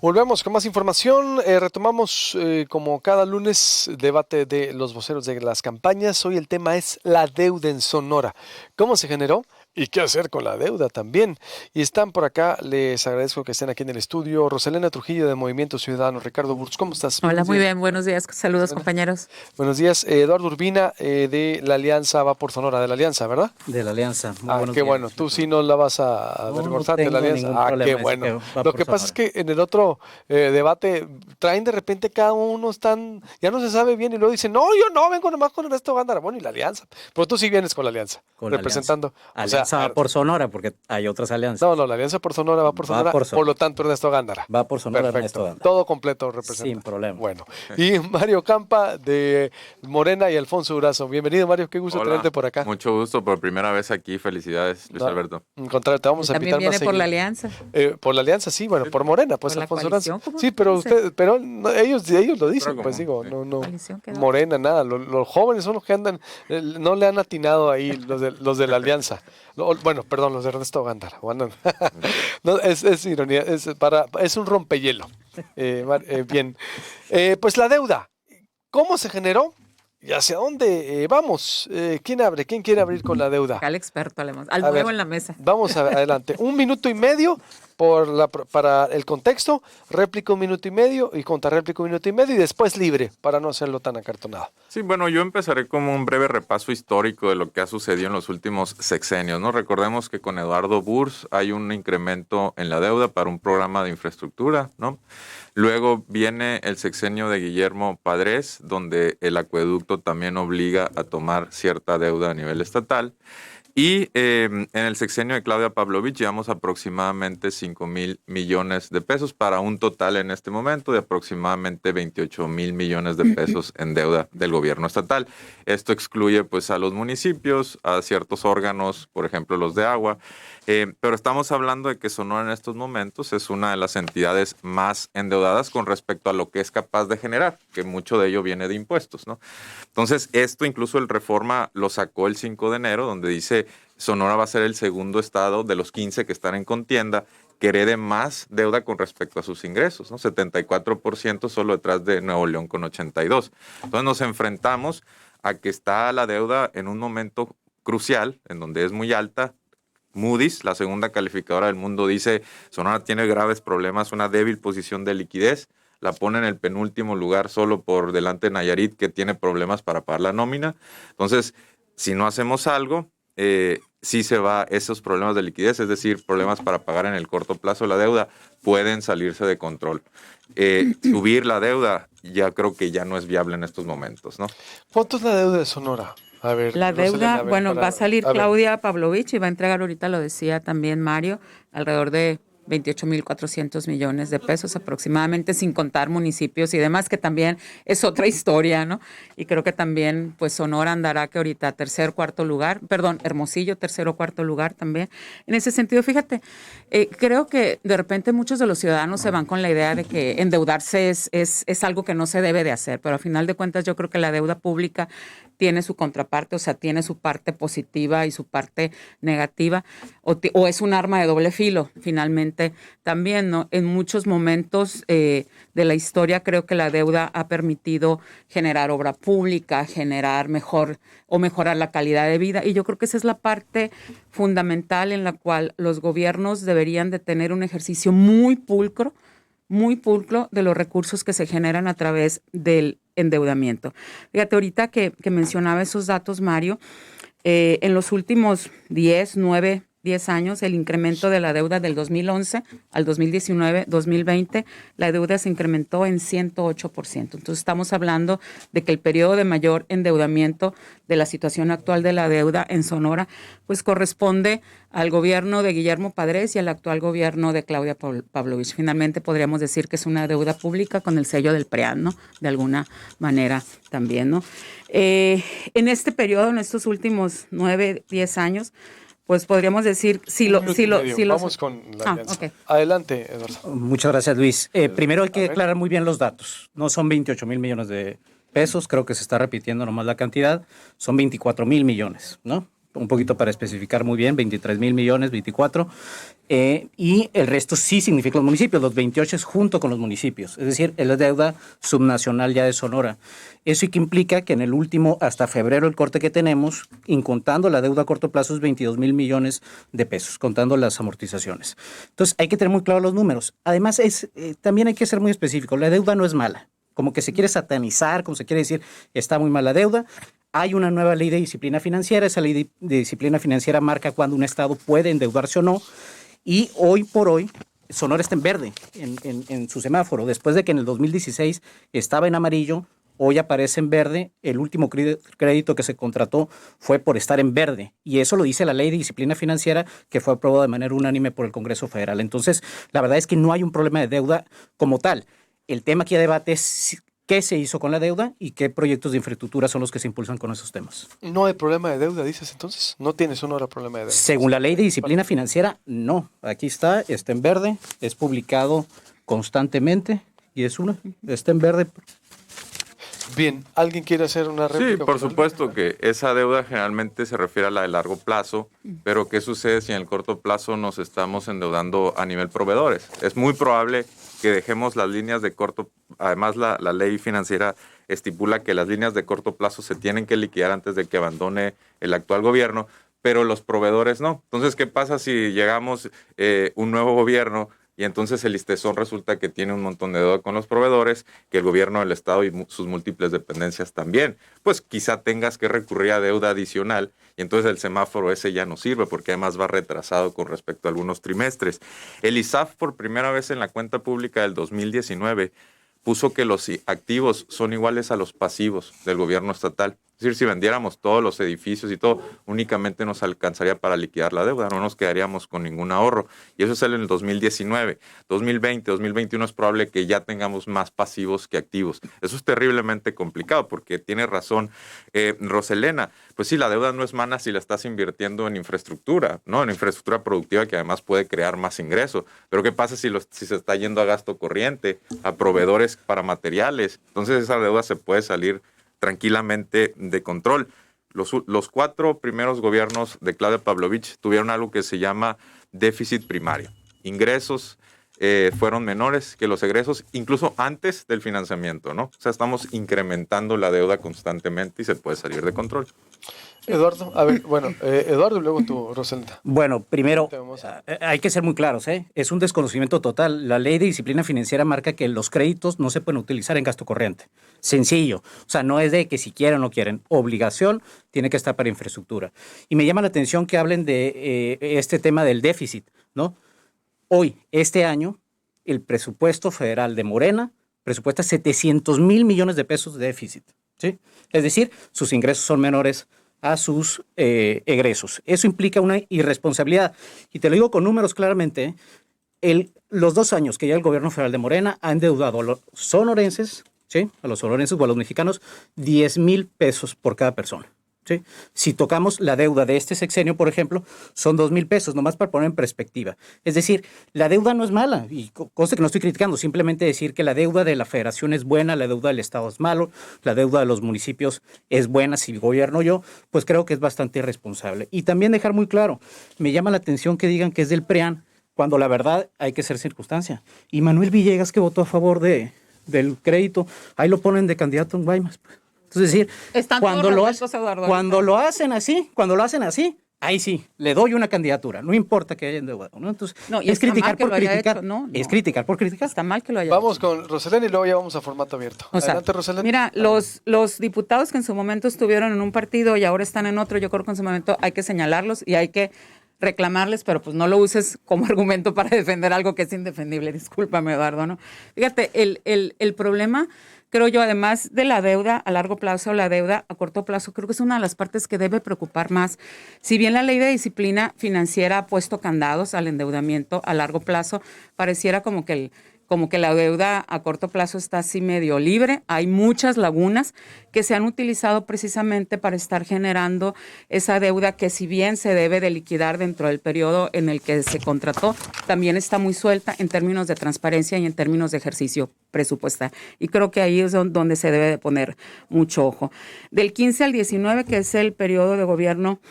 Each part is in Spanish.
Volvemos con más información. Retomamos como cada lunes debate de los voceros de las campañas. Hoy el tema es la deuda en Sonora. ¿Cómo se generó? ¿Y qué hacer con la deuda también? Y están por acá, les agradezco que estén aquí en el estudio. Roselena Trujillo de Movimiento Ciudadano, Ricardo Burtz, ¿cómo estás? Hola, Buenos muy días. bien, buenos días. Saludos, Roselena. compañeros. Buenos días. Eduardo Urbina de la Alianza Va por Sonora, de la Alianza, ¿verdad? De la Alianza. Muy buenos Qué días. bueno. Tú sí no la vas a No, no avergonzar de la tengo Alianza. ningún Qué problema. Ese bueno. que va Lo por que pasa es Sonora. que en el otro debate traen de repente cada uno están, ya no se sabe bien y luego dicen, no, yo no, vengo nomás con Ernesto Gándara. Bueno, y la Alianza. Pero tú sí vienes con la Alianza, Con la Alianza. representando. Alianza va por Sonora porque hay otras alianzas. No, la Alianza por Sonora va por Va Sonora, por por lo Sonora. tanto Ernesto Gándara. Va por Sonora Ernesto Perfecto. Gándara. Todo completo representa. Sin problema. Bueno. Y Mario Campa de Morena y Alfonso Durazo. Bienvenido, Mario, qué gusto Hola, tenerte por acá. mucho gusto por primera vez aquí. Felicidades, Luis Alberto. En contrario, te vamos a También invitar viene más por la seguido. Alianza. Por la Alianza, sí, bueno, por Morena, pues Por la Alfonso coalición, Durazo. ¿cómo Sí, pero se dice? usted, pero no, ellos lo dicen, Pero pues como, digo, no, Coalición quedó. Morena, nada. Los jóvenes son los que andan, no le han atinado ahí los de la Alianza. Bueno, perdón, los de Ernesto Gándara. Bueno, no, es ironía, es un rompehielo. Bien. Pues la deuda, ¿cómo se generó? ¿Y hacia dónde vamos? ¿Quién abre? ¿Quién quiere abrir con la deuda? Al experto alemán, al A nuevo ver, en la mesa. Vamos adelante. 1 minuto y medio para el contexto, réplica 1 minuto y medio y contrarréplica 1 minuto y medio y después libre para no hacerlo tan acartonado. Sí, bueno, yo empezaré como un breve repaso histórico de lo que ha sucedido en los últimos sexenios, ¿no? Recordemos que con Eduardo Burtz hay un incremento en la deuda para un programa de infraestructura, ¿no? Luego viene el sexenio de Guillermo Padres, donde el acueducto también obliga a tomar cierta deuda a nivel estatal. Y en el sexenio de Claudia Pavlovich llevamos aproximadamente 5,000 millones de pesos para un total en este momento de aproximadamente 28,000 millones de pesos en deuda del gobierno estatal. Esto excluye pues a los municipios, a ciertos órganos, por ejemplo los de agua, pero estamos hablando de que Sonora en estos momentos es una de las entidades más endeudadas con respecto a lo que es capaz de generar, que mucho de ello viene de impuestos, ¿no? Entonces, esto incluso el Reforma lo sacó el 5 de enero, donde dice Sonora va a ser el segundo estado de los 15 que están en contienda que herede más deuda con respecto a sus ingresos, ¿no? 74% solo detrás de Nuevo León con 82%. Entonces nos enfrentamos a que está la deuda en un momento crucial, en donde es muy alta. Moody's, la segunda calificadora del mundo, dice Sonora tiene graves problemas, una débil posición de liquidez. La pone en el penúltimo lugar solo por delante de Nayarit, que tiene problemas para pagar la nómina. Entonces, si no hacemos algo, sí se va esos problemas de liquidez, es decir, problemas para pagar en el corto plazo la deuda, pueden salirse de control. Subir la deuda ya creo que ya no es viable en estos momentos, ¿no? ¿Cuánto es la deuda de Sonora? A ver, La Roselena, deuda, a ver, bueno, va a salir a ver. Claudia Pavlovich y va a entregar, ahorita lo decía también Mario, alrededor de 28,400 millones de pesos aproximadamente, sin contar municipios y demás, que también es otra historia, ¿no? Y creo que también, pues, Sonora andará que ahorita cuarto lugar, perdón, Hermosillo, cuarto lugar también. En ese sentido, fíjate, creo que de repente muchos de los ciudadanos se van con la idea de que endeudarse es algo que no se debe de hacer, pero a final de cuentas yo creo que la deuda pública tiene su contraparte, o sea, tiene su parte positiva y su parte negativa, o es un arma de doble filo, finalmente también, ¿no? En muchos momentos de la historia creo que la deuda ha permitido generar obra pública, mejorar la calidad de vida, y yo creo que esa es la parte fundamental en la cual los gobiernos deberían de tener un ejercicio muy pulcro de los recursos que se generan a través del endeudamiento. Fíjate, ahorita que mencionaba esos datos, Mario, en los últimos 10 años, el incremento de la deuda del 2011 al 2019, 2020, la deuda se incrementó en 108%. Entonces, estamos hablando de que el periodo de mayor endeudamiento de la situación actual de la deuda en Sonora, pues corresponde al gobierno de Guillermo Padres y al actual gobierno de Claudia Pavlovich. Finalmente, podríamos decir que es una deuda pública con el sello del PREAN, ¿no? De alguna manera también, ¿no? En este periodo, en estos últimos 10 años, pues podríamos decir, Vamos con la alianza. Okay. Adelante, Eduardo. Muchas gracias, Luis. Primero hay que aclarar muy bien los datos. No son 28,000 millones de pesos, creo que se está repitiendo nomás la cantidad, son 24,000 millones, ¿no? un poquito para especificar muy bien, 23,000 millones, 24, y el resto sí significa los municipios, los 28 es junto con los municipios, es decir, es la deuda subnacional ya de Sonora. Eso que implica que en el último, hasta febrero, el corte que tenemos, incontando la deuda a corto plazo, es 22,000 millones de pesos, contando las amortizaciones. Entonces, hay que tener muy claros los números. Además, también hay que ser muy específico, la deuda no es mala. Como que se quiere satanizar, como se quiere decir, está muy mala deuda. Hay una nueva ley de disciplina financiera. Esa ley de disciplina financiera marca cuándo un Estado puede endeudarse o no. Y hoy por hoy, Sonora está en verde en su semáforo. Después de que en el 2016 estaba en amarillo, hoy aparece en verde. El último crédito que se contrató fue por estar en verde. Y eso lo dice la ley de disciplina financiera que fue aprobada de manera unánime por el Congreso Federal. Entonces, la verdad es que no hay un problema de deuda como tal. El tema que debate es qué se hizo con la deuda y qué proyectos de infraestructura son los que se impulsan con esos temas. No hay problema de deuda, dices entonces. No tiene Sonora problema de deuda. Según la ley de disciplina financiera, no. Aquí está en verde, es publicado constantemente y está en verde. Bien, ¿alguien quiere hacer una réplica? Sí, por supuesto que esa deuda generalmente se refiere a la de largo plazo, pero ¿qué sucede si en el corto plazo nos estamos endeudando a nivel proveedores? Es muy probable que dejemos las líneas de corto, además la ley financiera estipula que las líneas de corto plazo se tienen que liquidar antes de que abandone el actual gobierno, pero los proveedores no. Entonces, ¿qué pasa si llegamos un nuevo gobierno y entonces el ISTESON resulta que tiene un montón de deuda con los proveedores, que el gobierno del Estado y sus múltiples dependencias también? Pues quizá tengas que recurrir a deuda adicional y entonces el semáforo ese ya no sirve porque además va retrasado con respecto a algunos trimestres. El ISAF por primera vez en la cuenta pública del 2019 puso que los activos son iguales a los pasivos del gobierno estatal. Es decir, si vendiéramos todos los edificios y todo, únicamente nos alcanzaría para liquidar la deuda, no nos quedaríamos con ningún ahorro. Y eso sale en el 2019. 2020, 2021 es probable que ya tengamos más pasivos que activos. Eso es terriblemente complicado porque tiene razón Roselena. Pues sí, la deuda no es mala si la estás invirtiendo en infraestructura, ¿no? En infraestructura productiva que además puede crear más ingreso. Pero ¿qué pasa si se está yendo a gasto corriente, a proveedores para materiales? Entonces esa deuda se puede salir tranquilamente de control. Los 4 primeros gobiernos de Claudia Pavlovich tuvieron algo que se llama déficit primario. Ingresos fueron menores que los egresos, incluso antes del financiamiento, ¿no? O sea, estamos incrementando la deuda constantemente y se puede salir de control. Eduardo, a ver, bueno, Eduardo y luego tú, Roselda. Bueno, primero, hay que ser muy claros, es un desconocimiento total. La ley de disciplina financiera marca que los créditos no se pueden utilizar en gasto corriente. Sencillo. O sea, no es de que si quieren o no quieren. Obligación tiene que estar para infraestructura. Y me llama la atención que hablen de este tema del déficit, ¿no? Hoy, este año, el presupuesto federal de Morena presupuesta 700,000 millones de pesos de déficit, ¿sí? Es decir, sus ingresos son menores a sus egresos. Eso implica una irresponsabilidad. Y te lo digo con números claramente. Los 2 años que ya el gobierno federal de Morena ha endeudado a los sonorenses, ¿sí? A los sonorenses o a los mexicanos, 10,000 pesos por cada persona. ¿Sí? Si tocamos la deuda de este sexenio, por ejemplo, son 2,000 pesos, nomás para poner en perspectiva. Es decir, la deuda no es mala, y conste que no estoy criticando, simplemente decir que la deuda de la federación es buena, la deuda del Estado es malo, la deuda de los municipios es buena si gobierno yo, pues creo que es bastante irresponsable. Y también dejar muy claro, me llama la atención que digan que es del PRIAN, cuando la verdad hay que ser circunstancia. Y Manuel Villegas, que votó a favor del crédito, ahí lo ponen de candidato en Guaymas, pues. Es decir, cuando lo hacen así, ahí sí, le doy una candidatura, no importa que haya endeudado, ¿no? Entonces, no, y es criticar por criticar. Hecho, no. Es criticar por criticar. Está mal que lo haya Vamos hecho. con Roselena y luego ya vamos a formato abierto. O sea, adelante, Roselena. mira, los diputados que en su momento estuvieron en un partido y ahora están en otro, yo creo que en su momento hay que señalarlos y hay que reclamarles, pero pues no lo uses como argumento para defender algo que es indefendible. Discúlpame, Eduardo, ¿no? Fíjate, el problema, creo yo, además de la deuda a largo plazo o la deuda a corto plazo, creo que es una de las partes que debe preocupar más. Si bien la ley de disciplina financiera ha puesto candados al endeudamiento a largo plazo, pareciera como que la deuda a corto plazo está así medio libre. Hay muchas lagunas que se han utilizado precisamente para estar generando esa deuda que, si bien se debe de liquidar dentro del periodo en el que se contrató, también está muy suelta en términos de transparencia y en términos de ejercicio presupuestal. Y creo que ahí es donde se debe de poner mucho ojo. Del 15 al 19, que es el periodo de gobierno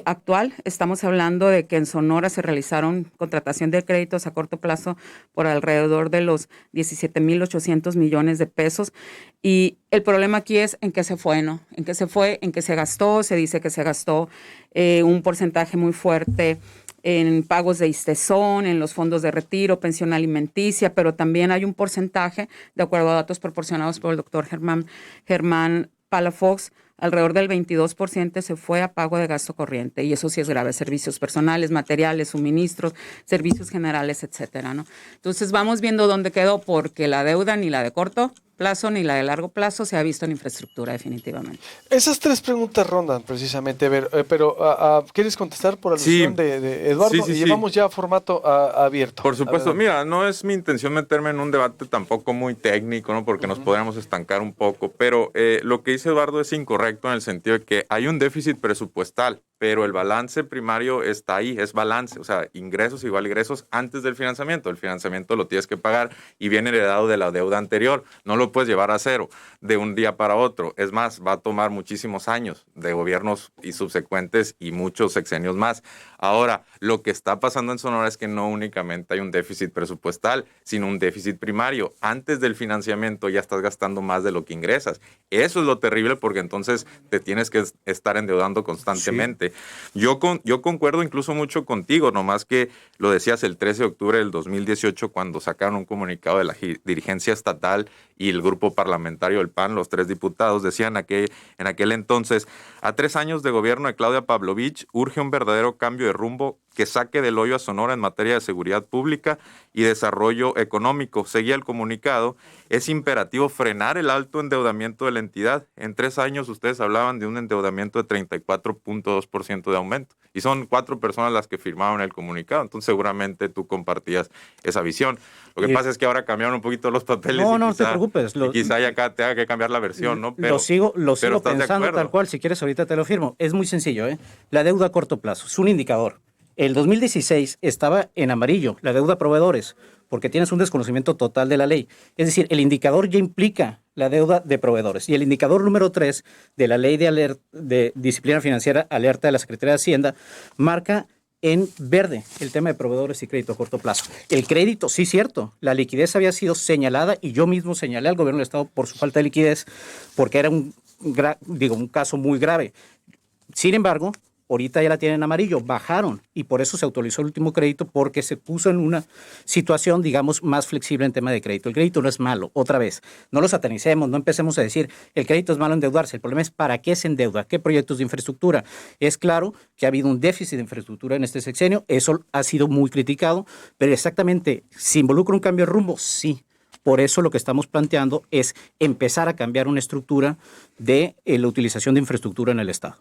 actual. Estamos hablando de que en Sonora se realizaron contratación de créditos a corto plazo por alrededor de los 17,800 millones de pesos. Y el problema aquí es en qué se fue, ¿no? En qué se fue, en qué se gastó. Se dice que se gastó un porcentaje muy fuerte en pagos de ISSSTESON, en los fondos de retiro, pensión alimenticia, pero también hay un porcentaje, de acuerdo a datos proporcionados por el doctor Germán Palafox, alrededor del 22% se fue a pago de gasto corriente, y eso sí es grave, servicios personales, materiales, suministros, servicios generales, etcétera, ¿no? Entonces vamos viendo dónde quedó, porque la deuda ni la de corto plazo ni la de largo plazo se ha visto en infraestructura definitivamente. Esas tres preguntas rondan precisamente, pero ¿quieres contestar por alusión de Eduardo? Sí. Llevamos ya formato abierto. Por supuesto, mira, no es mi intención meterme en un debate tampoco muy técnico, ¿no? Porque nos podríamos estancar un poco, pero lo que dice Eduardo es incorrecto en el sentido de que hay un déficit presupuestal, pero el balance primario está ahí, es balance, o sea, ingresos igual ingresos antes del financiamiento. El financiamiento lo tienes que pagar y viene heredado de la deuda anterior, no lo puedes llevar a cero de un día para otro. Es más, va a tomar muchísimos años de gobiernos y subsecuentes y muchos sexenios más. Ahora, lo que está pasando en Sonora es que no únicamente hay un déficit presupuestal, sino un déficit primario. Antes del financiamiento ya estás gastando más de lo que ingresas. Eso es lo terrible, porque entonces te tienes que estar endeudando constantemente. Sí. Yo concuerdo incluso mucho contigo, nomás que lo decías el 13 de octubre del 2018 cuando sacaron un comunicado de la dirigencia estatal y el grupo parlamentario del PAN, los 3 diputados, decían en aquel entonces: a 3 años de gobierno de Claudia Pavlovich, urge un verdadero cambio de rumbo que saque del hoyo a Sonora en materia de seguridad pública y desarrollo económico. Seguía el comunicado: es imperativo frenar el alto endeudamiento de la entidad. En 3 años ustedes hablaban de un endeudamiento de 34.2% de aumento. Y son 4 personas las que firmaron el comunicado. Entonces seguramente tú compartías esa visión. Lo que pasa es que ahora cambiaron un poquito los papeles. No te preocupes. Quizá ya acá tenga que cambiar la versión, ¿no? Pero, lo sigo pensando tal cual. Si quieres ahorita te lo firmo. Es muy sencillo, ¿eh? La deuda a corto plazo es un indicador. El 2016 estaba en amarillo, la deuda a proveedores, porque tienes un desconocimiento total de la ley. Es decir, el indicador ya implica la deuda de proveedores. Y el indicador número 3 de la ley de disciplina financiera, alerta de la Secretaría de Hacienda, marca en verde el tema de proveedores y crédito a corto plazo. El crédito, sí, cierto, la liquidez había sido señalada, y yo mismo señalé al gobierno del Estado por su falta de liquidez, porque era un caso muy grave. Sin embargo, ahorita ya la tienen en amarillo, bajaron, y por eso se autorizó el último crédito, porque se puso en una situación, digamos, más flexible en tema de crédito. El crédito no es malo, otra vez, no lo satanicemos, no empecemos a decir el crédito es malo endeudarse. El problema es para qué se endeuda, qué proyectos de infraestructura. Es claro que ha habido un déficit de infraestructura en este sexenio, eso ha sido muy criticado, pero exactamente, ¿se involucra un cambio de rumbo? Sí. Por eso lo que estamos planteando es empezar a cambiar una estructura de la utilización de infraestructura en el Estado.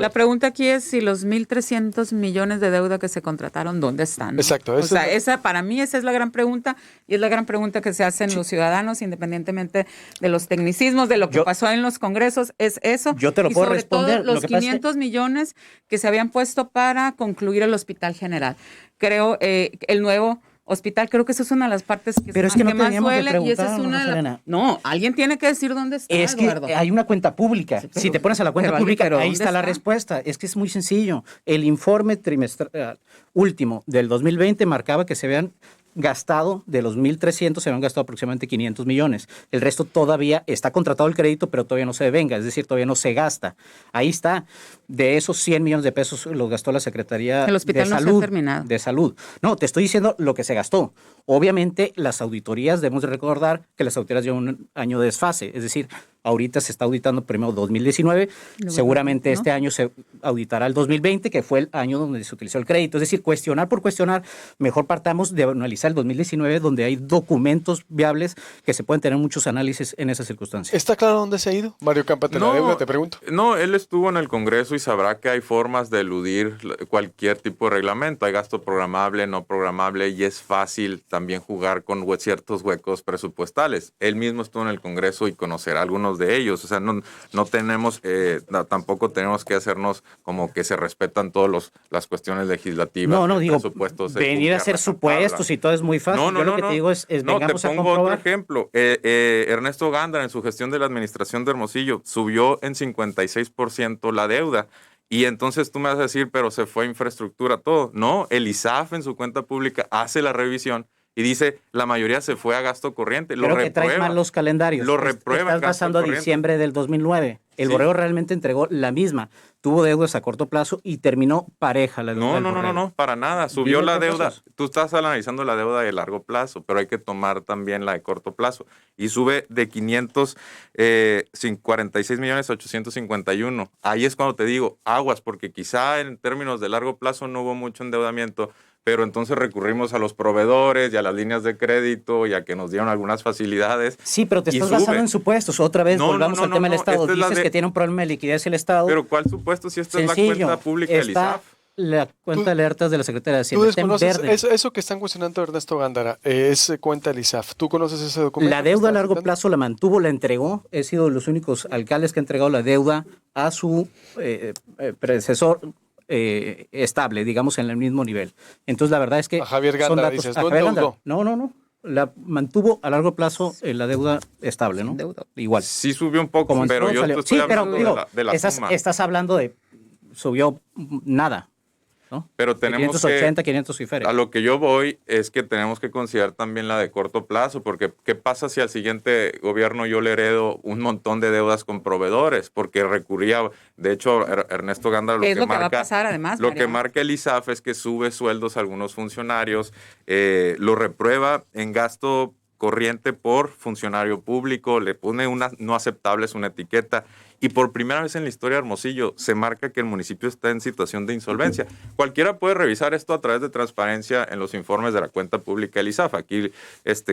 La pregunta aquí es si los 1,300 millones de deuda que se contrataron, ¿dónde están? ¿No? Exacto. O sea, para mí esa es la gran pregunta, y es la gran pregunta que se hacen los ciudadanos, independientemente de los tecnicismos, de lo que pasó en los congresos, es eso. Yo te lo puedo responder. Y sobre todo los 500 millones que se habían puesto para concluir el Hospital General. Creo el nuevo hospital, creo que eso es una de las partes que, pero es que no más duele, y esa es una No, alguien tiene que decir dónde está, es Eduardo. Que hay una cuenta pública. Sí, si te pones a la cuenta pública, ahí está la respuesta. Es que es muy sencillo. El informe trimestral último del 2020 marcaba que se habían gastado, de los 1,300 se habían gastado aproximadamente 500 millones. El resto todavía está contratado el crédito, pero todavía no se devenga, es decir, todavía no se gasta. Ahí está. De esos 100 millones de pesos los gastó la Secretaría el hospital de no Salud. Se ha terminado. De Salud. No, te estoy diciendo lo que se gastó. Obviamente, las auditorías, debemos de recordar que las auditorías llevan un año de desfase, es decir, ahorita se está auditando primero 2019, seguramente este año se auditará el 2020, que fue el año donde se utilizó el crédito. Es decir, cuestionar por cuestionar, mejor partamos de analizar el 2019, donde hay documentos viables que se pueden tener muchos análisis en esas circunstancias. ¿Está claro dónde se ha ido? Mario Cámpate, la deuda, te pregunto. No, él estuvo en el Congreso y sabrá que hay formas de eludir cualquier tipo de reglamento. Hay gasto programable, no programable, y es fácil también jugar con ciertos huecos presupuestales. Él mismo estuvo en el Congreso y conocerá algunos de ellos. O sea, no tenemos, tampoco tenemos que hacernos como que se respetan todas las cuestiones legislativas. No, digo, presupuestos, venir a hacer supuestos y todo es muy fácil. Yo lo que te digo es vengamos a comprobar. Te pongo otro ejemplo. Ernesto Gándara, en su gestión de la administración de Hermosillo, subió en 56% la deuda. Y entonces tú me vas a decir, pero se fue a infraestructura todo. No, el ISAF en su cuenta pública hace la revisión y dice, la mayoría se fue a gasto corriente. Creo que traes mal los calendarios. Lo reprueba. Estás basando a diciembre del 2009. El Borrego realmente entregó la misma. Tuvo deudas a corto plazo y terminó pareja la deuda. No, para nada. Subió la deuda. Tú estás analizando la deuda de largo plazo, pero hay que tomar también la de corto plazo. Y sube de 546 millones a 851. Ahí es cuando te digo, aguas, porque quizá en términos de largo plazo no hubo mucho endeudamiento, pero entonces recurrimos a los proveedores y a las líneas de crédito y a que nos dieron algunas facilidades. Sí, pero te estás basando en supuestos. Otra vez volvamos al tema del Estado. Dices que tiene un problema de liquidez el Estado. Pero ¿cuál supuesto si esta es la cuenta pública del ISAF? La cuenta de alertas de la Secretaría de Hacienda. ¿Tú desconoces eso que están cuestionando Ernesto Gándara? Es cuenta del ISAF. ¿Tú conoces ese documento? La deuda a largo plazo la mantuvo, la entregó. He sido de los únicos alcaldes que ha entregado la deuda a su predecesor estable, digamos, en el mismo nivel. Entonces, la verdad es que... A Javier Gándara, dices, No. La mantuvo a largo plazo la deuda estable, ¿no? Igual. Sí subió un poco, pero yo te estoy hablando de la suma. Estás hablando de... Subió nada, ¿no? Pero tenemos 580, 500 y feria. A lo que yo voy es que tenemos que considerar también la de corto plazo, porque ¿qué pasa si al siguiente gobierno yo le heredo un montón de deudas con proveedores? Porque recurría, de hecho, Ernesto Gándara lo que va a pasar, además, lo que marca el ISAF es que sube sueldos a algunos funcionarios, lo reprueba en gasto corriente por funcionario público, le pone no aceptables una etiqueta. Y por primera vez en la historia de Hermosillo se marca que el municipio está en situación de insolvencia. Cualquiera puede revisar esto a través de transparencia en los informes de la cuenta pública del ISAF. Aquí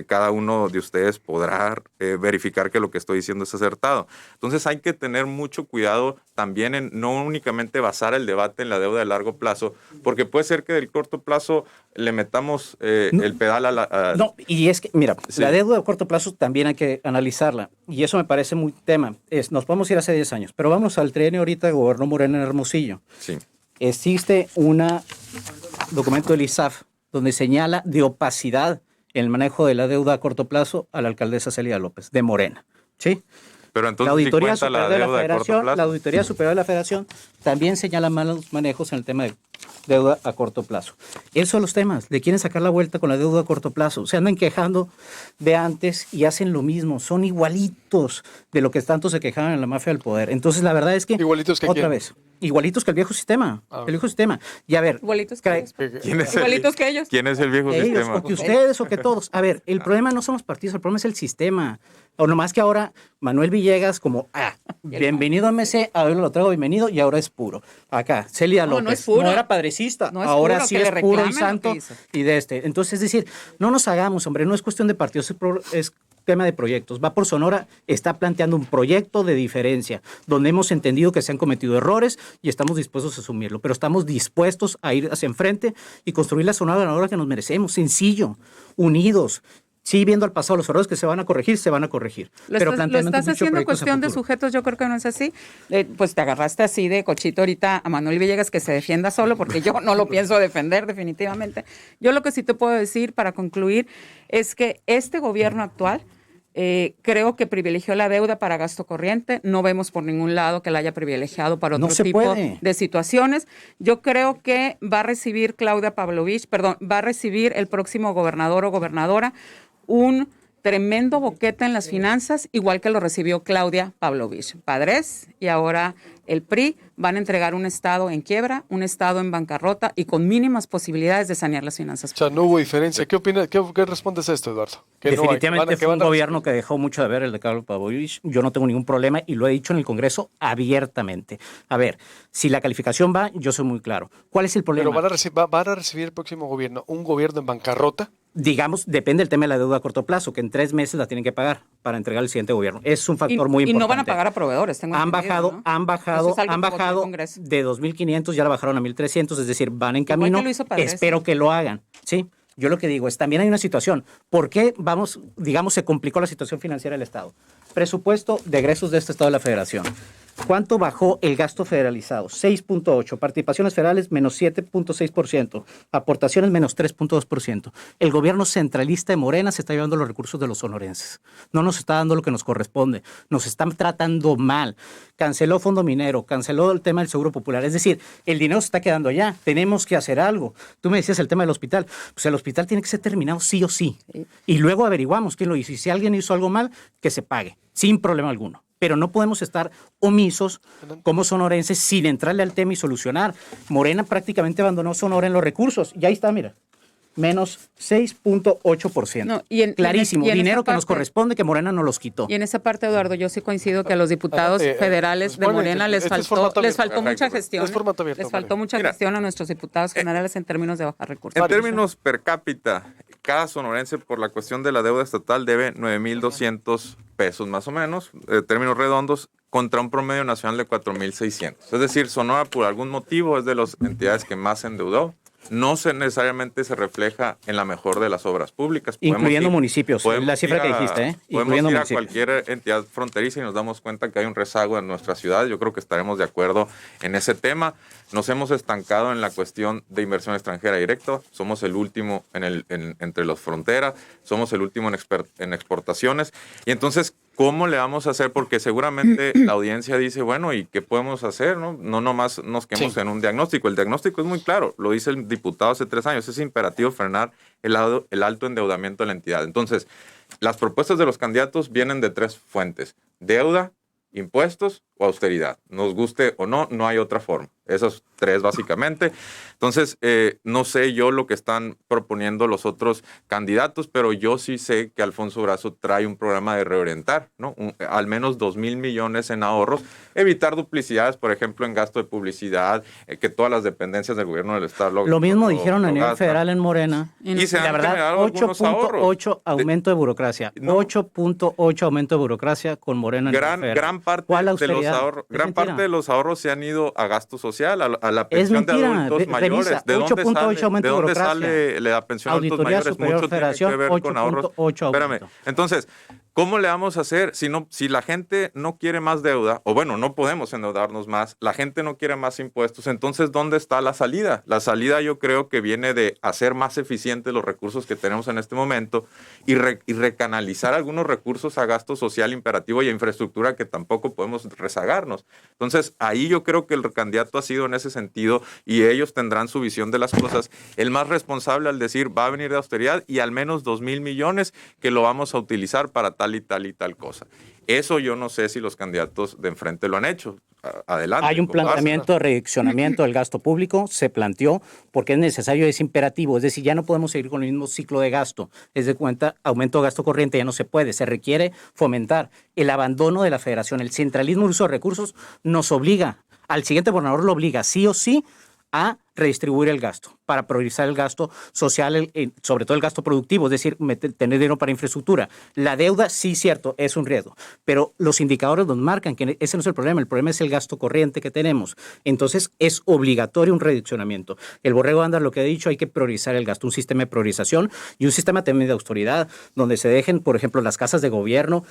cada uno de ustedes podrá verificar que lo que estoy diciendo es acertado. Entonces hay que tener mucho cuidado también en no únicamente basar el debate en la deuda de largo plazo, porque puede ser que del corto plazo le metamos el pedal a la... No, y es que, mira, la deuda de corto plazo también hay que analizarla. Y eso me parece muy tema. Nos podemos ir hace 10 años, pero vamos al trienio ahorita que gobernó Morena en Hermosillo. Sí. Existe un documento del ISAF donde señala de opacidad en el manejo de la deuda a corto plazo a la alcaldesa Celia López, de Morena. ¿Sí? Pero entonces, la Auditoría ¿sí Superior la de la deuda de corto Federación, plazo? la Auditoría Superior de la Federación también señala malos manejos en el tema de deuda a corto plazo. Esos son los temas. Le quieren sacar la vuelta con la deuda a corto plazo. Se andan quejando de antes y hacen lo mismo. Son igualitos de lo que tanto se quejaban en la mafia del poder. Entonces, la verdad es que... ¿Igualitos que otra quién? vez. Igualitos que el viejo sistema. El viejo sistema. Y a ver... Igualitos que ellos. Igualitos que ellos. ¿Quién es el viejo Ellos, sistema? o que ustedes, o que todos. A ver, el problema no son los partidos, el problema es el sistema. O nomás que ahora Manuel Villegas como, bienvenido a MC, ahora lo traigo bienvenido y ahora es puro. Acá, Celia López, no es puro. no era padrecista, No es ahora puro, sí que es le puro y reclamen santo lo que hizo. y de este. Entonces, es decir, no nos hagamos, hombre, no es cuestión de partidos, es tema de proyectos. Va por Sonora, está planteando un proyecto de diferencia, donde hemos entendido que se han cometido errores y estamos dispuestos a asumirlo, pero estamos dispuestos a ir hacia enfrente y construir la Sonora ganadora que nos merecemos, sencillo, unidos. Sí, viendo al pasado los errores que se van a corregir, se van a corregir. Lo estás haciendo cuestión de sujetos, yo creo que no es así. Pues te agarraste así de cochito ahorita a Manuel Villegas que se defienda solo, porque yo no lo pienso defender definitivamente. Yo lo que sí te puedo decir para concluir es que este gobierno actual creo que privilegió la deuda para gasto corriente. No vemos por ningún lado que la haya privilegiado para otro tipo de situaciones. Yo creo que va a recibir va a recibir el próximo gobernador o gobernadora un tremendo boquete en las finanzas, igual que lo recibió Claudia Pavlovich. Padres y ahora el PRI van a entregar un Estado en quiebra, un Estado en bancarrota y con mínimas posibilidades de sanear las finanzas. O sea, no hubo diferencia. ¿Qué opinas? ¿Qué respondes a esto, Eduardo? Definitivamente fue un gobierno que dejó mucho de ver el de Claudia Pavlovich. Yo no tengo ningún problema y lo he dicho en el Congreso abiertamente. A ver, si la calificación va, yo soy muy claro. ¿Cuál es el problema? Pero van a recibir el próximo gobierno un gobierno en bancarrota. Digamos, depende del tema de la deuda a corto plazo, que en 3 meses la tienen que pagar para entregar al siguiente gobierno. Es un factor muy importante. Y no van a pagar a proveedores, tengo entendido, ¿no? Han bajado de 2.500, ya la bajaron a 1.300, es decir, van en camino. Espero que lo hagan, ¿sí? Yo lo que digo es, también hay una situación. ¿Por qué, se complicó la situación financiera del Estado? Presupuesto de egresos de este Estado de la Federación. ¿Cuánto bajó el gasto federalizado? 6.8%. Participaciones federales menos 7.6%. Aportaciones menos 3.2%. El gobierno centralista de Morena se está llevando los recursos de los sonorenses. No nos está dando lo que nos corresponde. Nos están tratando mal. Canceló Fondo Minero, canceló el tema del Seguro Popular. Es decir, el dinero se está quedando allá. Tenemos que hacer algo. Tú me decías el tema del hospital. Pues el hospital tiene que ser terminado sí o sí. Y luego averiguamos quién lo hizo. Y si alguien hizo algo mal, que se pague, sin problema alguno. Pero no podemos estar omisos como sonorenses sin entrarle al tema y solucionar. Morena prácticamente abandonó Sonora en los recursos. Y ahí está, mira. Menos 6.8%. No, clarísimo. Dinero que nos corresponde, que Morena nos los quitó. Y en esa parte, Eduardo, yo sí coincido que a los diputados federales de Morena les faltó mucha gestión. Les faltó mucha gestión a nuestros diputados generales en términos de bajar recursos. En términos per cápita, cada sonorense por la cuestión de la deuda estatal debe 9,200 pesos más o menos, términos redondos, contra un promedio nacional de 4,600. Es decir, Sonora por algún motivo es de las entidades que más se endeudó. No necesariamente se refleja en la mejor de las obras públicas. Incluyendo municipios, la cifra que dijiste. Podemos ir a cualquier entidad fronteriza y nos damos cuenta que hay un rezago en nuestra ciudad. Yo creo que estaremos de acuerdo en ese tema. Nos hemos estancado en la cuestión de inversión extranjera directa. Somos el último entre las fronteras. Somos el último en exportaciones. Y entonces, ¿cómo le vamos a hacer? Porque seguramente la audiencia dice, bueno, ¿y qué podemos hacer? No nomás nos quedemos en un diagnóstico. El diagnóstico es muy claro, lo dice el diputado hace 3 años, es imperativo frenar el alto endeudamiento de la entidad. Entonces, las propuestas de los candidatos vienen de 3 fuentes: deuda, impuestos o austeridad. Nos guste o no, no hay otra forma. Esas 3 básicamente. Entonces, no sé yo lo que están proponiendo los otros candidatos, pero yo sí sé que Alfonso Durazo trae un programa de reorientar, ¿no? Al menos 2,000 millones en ahorros, evitar duplicidades, por ejemplo, en gasto de publicidad, que todas las dependencias del gobierno del Estado lo mismo dijeron a nivel federal en Morena. Y se la verdad, 8.8 aumento de burocracia. 8.8 aumento de burocracia con Morena en gran parte de los ahorros se han ido a gasto social, a la pensión de adultos mayores. ¿De dónde sale la pensión de adultos mayores? Mucho tiene que ver con ahorros. Espérame. Entonces, ¿cómo le vamos a hacer si la gente no quiere más deuda? O bueno, no podemos endeudarnos más. La gente no quiere más impuestos. Entonces, ¿dónde está la salida? La salida yo creo que viene de hacer más eficientes los recursos que tenemos en este momento y recanalizar algunos recursos a gasto social imperativo y a infraestructura que tampoco podemos rezagarnos. Entonces, ahí yo creo que el candidato ha sido en ese sentido y ellos tendrán su visión de las cosas. El más responsable al decir va a venir de austeridad y al menos 2,000 millones que lo vamos a utilizar para tal y tal y tal cosa. Eso yo no sé si los candidatos de enfrente lo han hecho. Adelante. Hay un planteamiento de redireccionamiento del gasto público, se planteó, porque es necesario, es imperativo. Es decir, ya no podemos seguir con el mismo ciclo de gasto. Es de cuenta, aumento de gasto corriente ya no se puede. Se requiere fomentar el abandono de la federación. El centralismo del uso de recursos nos obliga, al siguiente gobernador lo obliga sí o sí a redistribuir el gasto, para priorizar el gasto social, sobre todo el gasto productivo, es decir, tener dinero para infraestructura. La deuda, sí, cierto, es un riesgo, pero los indicadores nos marcan que ese no es el problema es el gasto corriente que tenemos. Entonces, es obligatorio un redireccionamiento. El Borrego anda lo que ha dicho, hay que priorizar el gasto, un sistema de priorización y un sistema también de austeridad, donde se dejen, por ejemplo, las casas de gobierno.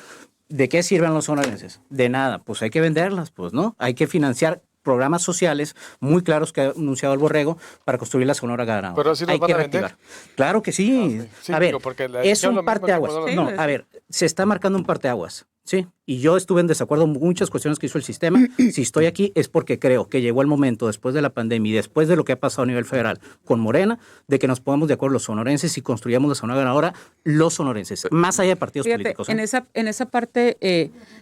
¿De qué sirven los sonorenses? De nada, pues hay que venderlas, pues, ¿no? Hay que financiar programas sociales muy claros que ha anunciado el Borrego para construir la Sonora ganadora. Pero así los van a vender. Claro que sí. Sí, a ver, es un parteaguas. No, a ver, se está marcando un parteaguas. Sí, y yo estuve en desacuerdo en muchas cuestiones que hizo el sistema. Si estoy aquí es porque creo que llegó el momento, después de la pandemia y después de lo que ha pasado a nivel federal con Morena, de que nos pongamos de acuerdo los sonorenses y construyamos la Sonora ganadora, los sonorenses, más allá de partidos políticos. En esa parte,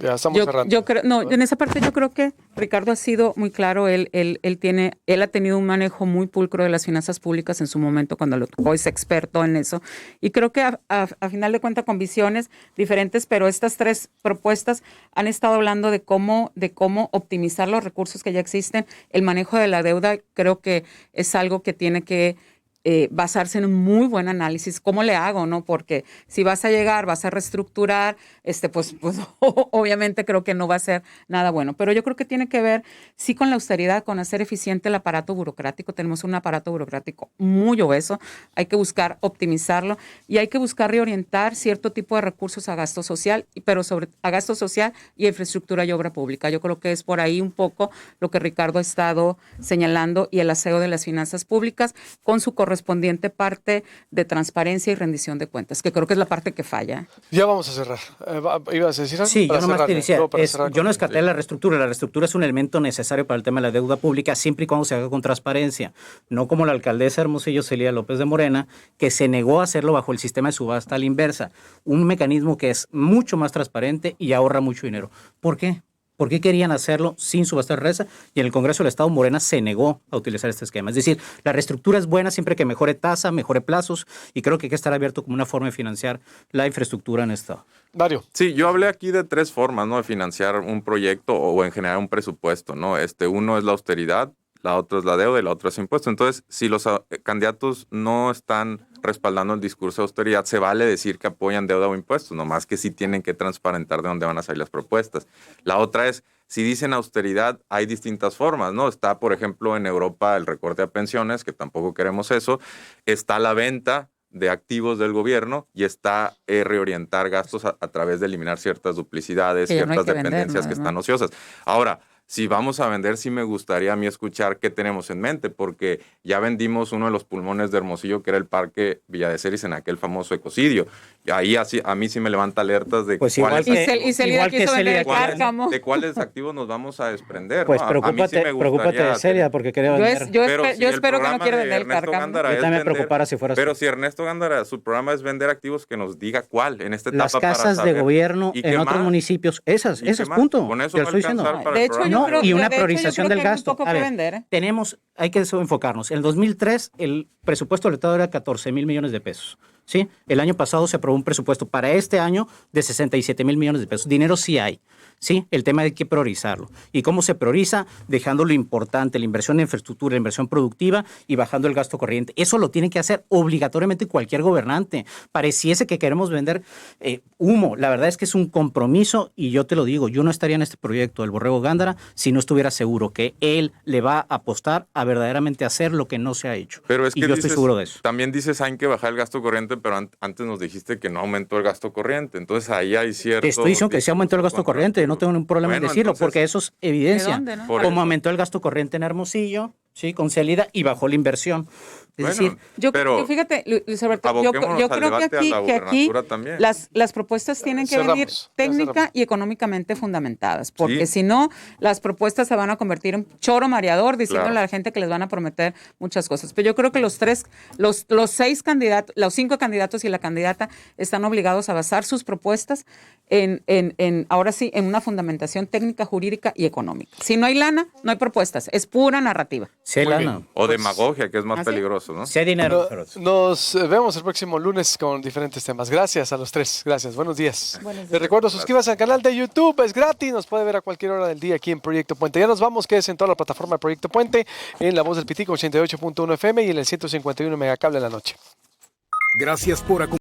ya estamos cerrando. En esa parte yo creo que Ricardo ha sido muy claro. Él ha tenido un manejo muy pulcro de las finanzas públicas en su momento cuando lo tocó, es experto en eso. Y creo que a final de cuentas con visiones diferentes, pero estas 3 propuestas han estado hablando de cómo optimizar los recursos que ya existen. El manejo de la deuda creo que es algo que tiene que basarse en un muy buen análisis. ¿Cómo le hago, no? Porque si vas a llegar, vas a reestructurar, pues obviamente creo que no va a ser nada bueno. Pero yo creo que tiene que ver, sí, con la austeridad, con hacer eficiente el aparato burocrático. Tenemos un aparato burocrático muy obeso. Hay que buscar optimizarlo y hay que buscar reorientar cierto tipo de recursos a gasto social, pero a gasto social y a infraestructura y obra pública. Yo creo que es por ahí un poco lo que Ricardo ha estado señalando, y el aseo de las finanzas públicas con su correspondiente parte de transparencia y rendición de cuentas, que creo que es la parte que falla. Ya vamos a cerrar. ¿Ibas a decir algo? Sí, yo nomás te decía, yo no es descarté la reestructura. La reestructura es un elemento necesario para el tema de la deuda pública, siempre y cuando se haga con transparencia. No como la alcaldesa Hermosillo, Celia López de Morena, que se negó a hacerlo bajo el sistema de subasta a la inversa. Un mecanismo que es mucho más transparente y ahorra mucho dinero. ¿Por qué? ¿Por qué querían hacerlo sin subasta de reza? Y en el Congreso del Estado, Morena se negó a utilizar este esquema. Es decir, la reestructura es buena siempre que mejore tasa, mejore plazos, y creo que hay que estar abierto como una forma de financiar la infraestructura en Estado. Mario. Sí, yo hablé aquí de 3 formas, ¿no?, de financiar un proyecto o en generar un presupuesto, ¿no? Uno es la austeridad, la otra es la deuda y la otra es impuesto. Entonces, si los candidatos no están respaldando el discurso de austeridad, se vale decir que apoyan deuda o impuestos, nomás que sí tienen que transparentar de dónde van a salir las propuestas. La otra es, si dicen austeridad, hay distintas formas, ¿no? Está, por ejemplo, en Europa el recorte a pensiones, que tampoco queremos eso. Está la venta de activos del gobierno y está reorientar gastos a través de eliminar ciertas duplicidades, ciertas dependencias que están ociosas. Ahora, si vamos a vender, sí me gustaría a mí escuchar qué tenemos en mente, porque ya vendimos uno de los pulmones de Hermosillo, que era el Parque Villa de Ceres, en aquel famoso ecocidio. Y ahí así, a mí sí me levanta alertas de pues cuáles, de cuáles activos nos vamos a desprender. Pues ¿no? preocúpate de Celia, porque quería vender. Yo espero que no quiera vender el cárcamo. Yo también me preocupara si fuera Pero si Ernesto Gándara, su programa es vender activos, que nos diga cuál en esta etapa. Las casas de gobierno en otros municipios, esas punto. Con eso va a alcanzar para de el hecho, programa. Y una priorización del gasto. A ver, hay que enfocarnos. En el 2003, el presupuesto del Estado era 14,000 millones de pesos. ¿Sí? El año pasado se aprobó un presupuesto para este año de 67,000 millones de pesos. Dinero sí hay. ¿Sí? El tema hay que priorizarlo. ¿Y cómo se prioriza? Dejando lo importante, la inversión en infraestructura, la inversión productiva y bajando el gasto corriente. Eso lo tiene que hacer obligatoriamente cualquier gobernante. Pareciese que queremos vender humo. La verdad es que es un compromiso, y yo te lo digo, yo no estaría en este proyecto del Borrego Gándara si no estuviera seguro que él le va a apostar a verdaderamente hacer lo que no se ha hecho. Pero es que yo estoy seguro de eso. También dices, hay que bajar el gasto corriente, pero antes nos dijiste que no aumentó el gasto corriente. Entonces ahí hay cierto... Te estoy diciendo que sí aumentó el gasto corriente. No tengo ningún problema en decirlo, entonces, porque eso es evidencia. ¿De dónde, no? Como aumentó el gasto corriente en Hermosillo, sí, con Celida, y bajó la inversión. Es decir, fíjate, Luis Alberto, yo creo que aquí las propuestas tienen que venir técnica y económicamente fundamentadas, porque si no, las propuestas se van a convertir en choro mareador, diciéndole a la gente que les van a prometer muchas cosas. Pero yo creo que los 6 candidatos, los 5 candidatos y la candidata están obligados a basar sus propuestas ahora sí, en una fundamentación técnica, jurídica y económica. Si no hay lana, no hay propuestas, es pura narrativa. Sí hay lana. O demagogia, que es más peligroso, ¿no? Sí hay dinero. Nos vemos el próximo lunes con diferentes temas. Gracias a los 3. Gracias. Buenos días. Les recuerdo, suscríbase al canal de YouTube. Es gratis. Nos puede ver a cualquier hora del día aquí en Proyecto Puente. Ya nos vamos. Quédese en toda la plataforma de Proyecto Puente, en La Voz del Pitico 88.1 FM y en el 151 Megacable en la noche. Gracias por acompañarnos.